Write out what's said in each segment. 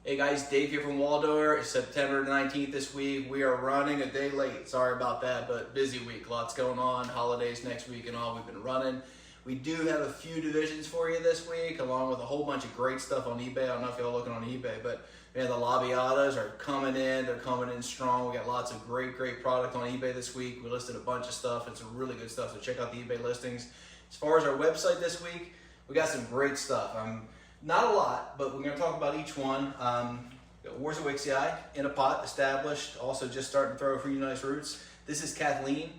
Hey guys, Dave here from Waldor. It's September 19th this week. We are running a day late. Sorry about that, but busy week. Lots going on. Holidays next week and all. We've been running. We do have a few divisions for you this week, along with a whole bunch of great stuff on eBay. I don't know if y'all looking on eBay, but man, the labiatas are coming in. They're coming in strong. We got lots of great product on eBay this week. We listed a bunch of stuff. It's really good stuff, so check out the eBay listings. As far as our website this week, we got some great stuff. Not a lot, but we're going to talk about each one. Wars of Wixii in a pot, established. Also just starting to throw a few nice roots. This is Kathleen.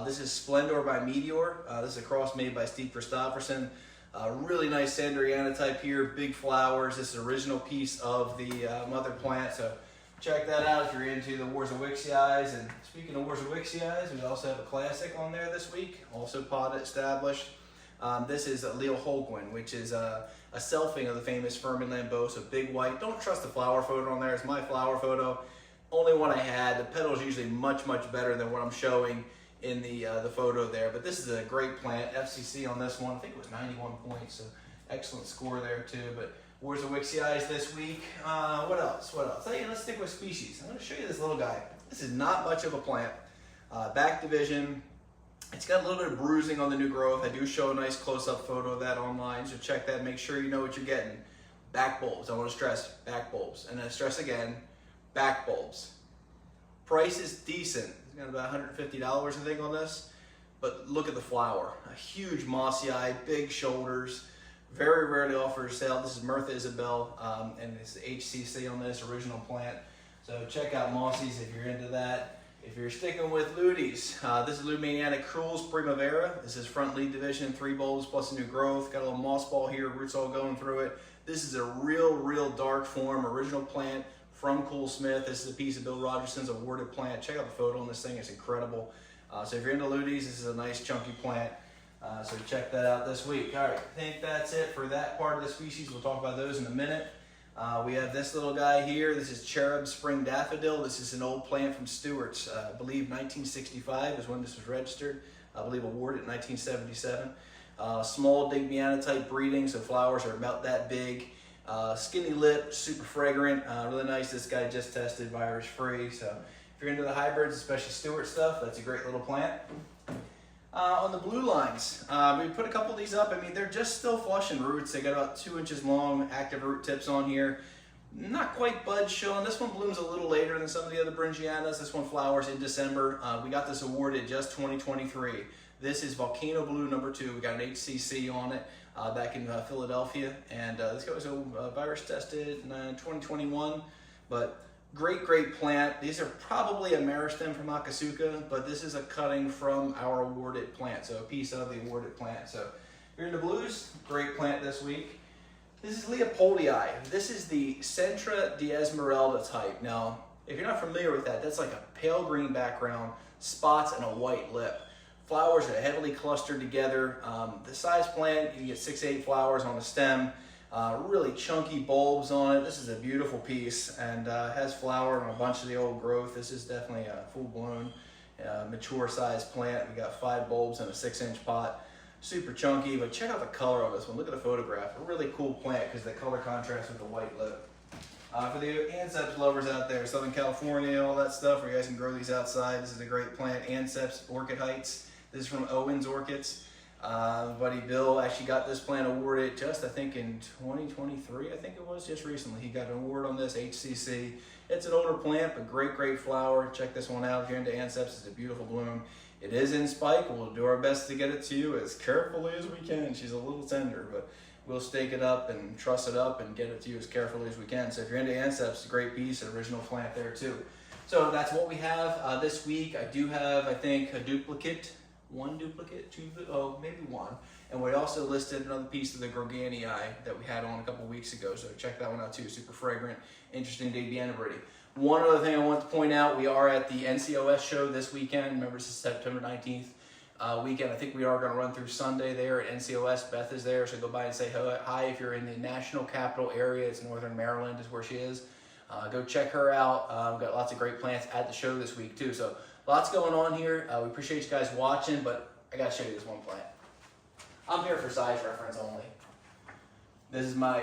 This is Splendor by Meteor. This is a cross made by Steve Christopherson. Really nice Sanderiana type here, big flowers. This is an original piece of the mother plant, so check that out if you're into the Wars of Wixii. And speaking of Wars of Wixii, we also have a classic on there this week, also potted, established. This is a Leo Holguin, which is a selfing of the famous Fermin Lambeau, so big white. Don't trust the flower photo on there. It's my flower photo. Only one I had. The petals usually much better than what I'm showing in the photo there. But this is a great plant. FCC on this one. I think it was 91 points, so excellent score there too. But Wars of Wixii this week. What else? Hey, let's stick with species. I'm going to show you this little guy. This is not much of a plant. Back division. It's got a little bit of bruising on the new growth. I do show a nice close-up photo of that online, so check that. Make sure you know what you're getting. Back bulbs. I want to stress back bulbs. And then stress again, back bulbs. Price is decent. It's got about $150, I think, on this. But look at the flower. A huge mossy eye, big shoulders. Very rarely offered for sale. This is Mirtha Isabel, and it's HCC on this, original plant. So check out mossies if you're into that. If you're sticking with lutees, this is Lumaniana Cruel's Primavera. This is front lead division, 3 bulbs plus a new growth. Got a little moss ball here, roots all going through it. This is a real dark form, original plant from Cool Smith. This is a piece of Bill Rogerson's awarded plant. Check out the photo on this thing, it's incredible. So if you're into lutees, this is a nice chunky plant. So check that out this week. All right, I think that's it for that part of the species. We'll talk about those in a minute. We have this little guy here. This is Cherub Spring Daffodil. This is an old plant from Stewart's. I believe 1965 is when this was registered. I believe awarded in 1977. Small Digbiana type breeding, so flowers are about that big. Skinny lip, super fragrant, really nice. This guy just tested virus free. So if you're into the hybrids, especially Stewart stuff, that's a great little plant. On the blue lines, we put a couple of these up. I mean, they're just still flushing roots. They got about 2 inches long active root tips on here. Not quite buds showing. This one blooms a little later than some of the other Bringianas. This one flowers in December. We got this awarded just 2023. This is Volcano Blue number 2. We got an HCC on it back in Philadelphia. And this guy was virus tested in 2021. But great plant. These are probably a meristem from Akasuka, but this is a cutting from our awarded plant, so a piece of the awarded plant. So if you're into blues, great plant this week. This is Leopoldii. This is the Centra de Esmeralda type. Now, if you're not familiar with that, that's like a pale green background, spots, and a white lip. Flowers are heavily clustered together. The size plant, you can get 6 to 8 flowers on the stem. Really chunky bulbs on it. This is a beautiful piece and has flower on a bunch of the old growth. This is definitely a full-blown, mature sized plant. We got 5 bulbs in a 6-inch pot. Super chunky, but check out the color on this one. Look at the photograph. A really cool plant because the color contrasts with the white lip. For the Anceps lovers out there, Southern California, all that stuff, where you guys can grow these outside, this is a great plant. Anceps Orchid Heights. This is from Owens Orchids. Buddy Bill actually got this plant awarded just, I think, in 2023, I think it was, just recently. He got an award on this, HCC. It's an older plant, but great flower. Check this one out if you're into Anceps. It's a beautiful bloom. It is in spike. We'll do our best to get it to you as carefully as we can. She's a little tender, but we'll stake it up and truss it up and get it to you as carefully as we can. So if you're into Anceps, it's a great piece, an original plant there too. So that's what we have this week. I do have, I think, a duplicate. 1 duplicate, 2, oh, maybe 1. And we also listed another piece of the Groganii that we had on a couple weeks ago, so check that one out too. Super fragrant, interesting Digbiana breeding. One other thing I want to point out, we are at the NCOS show this weekend. Remember, this is September 19th weekend. I think we are going to run through Sunday there at NCOS. Beth is there, so go by and say hi if you're in the national capital area. It's Northern Maryland is where she is. Go check her out. We've got lots of great plants at the show this week too. So lots going on here. We appreciate you guys watching, but I got to show you this one plant. I'm here for size reference only. This is my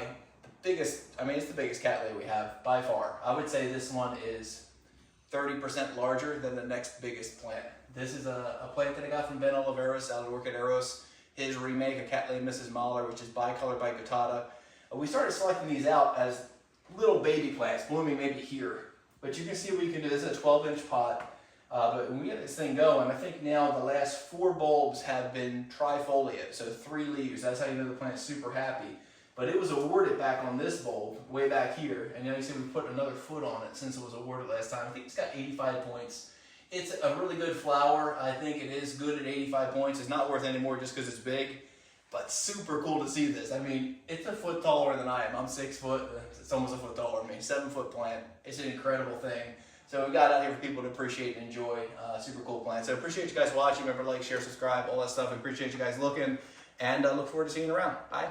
biggest, I mean, it's the biggest cattleya we have by far. I would say this one is 30% larger than the next biggest plant. This is a plant that I got from Ben Oliveros out of Orchid. His remake, a Cattleya Mrs. Mahler, which is bicolor bigotata. We started selecting these out as little baby plants, blooming maybe here. But you can see what we can do. This is a 12-inch pot. But when we get this thing going, I think now the last 4 bulbs have been trifoliate, so 3 leaves. That's how you know the plant's super happy. But it was awarded back on this bulb, way back here. And now you see we put another foot on it since it was awarded last time. I think it's got 85 points. It's a really good flower. I think it is good at 85 points. It's not worth any more just because it's big, but super cool to see this. I mean, it's a foot taller than I am. I'm 6 foot. It's almost a foot taller than me. 7-foot plant. It's an incredible thing. So we got out here for people to appreciate and enjoy. Super cool plant. So appreciate you guys watching. Remember, like, share, subscribe, all that stuff. I appreciate you guys looking, and I look forward to seeing you around. Bye.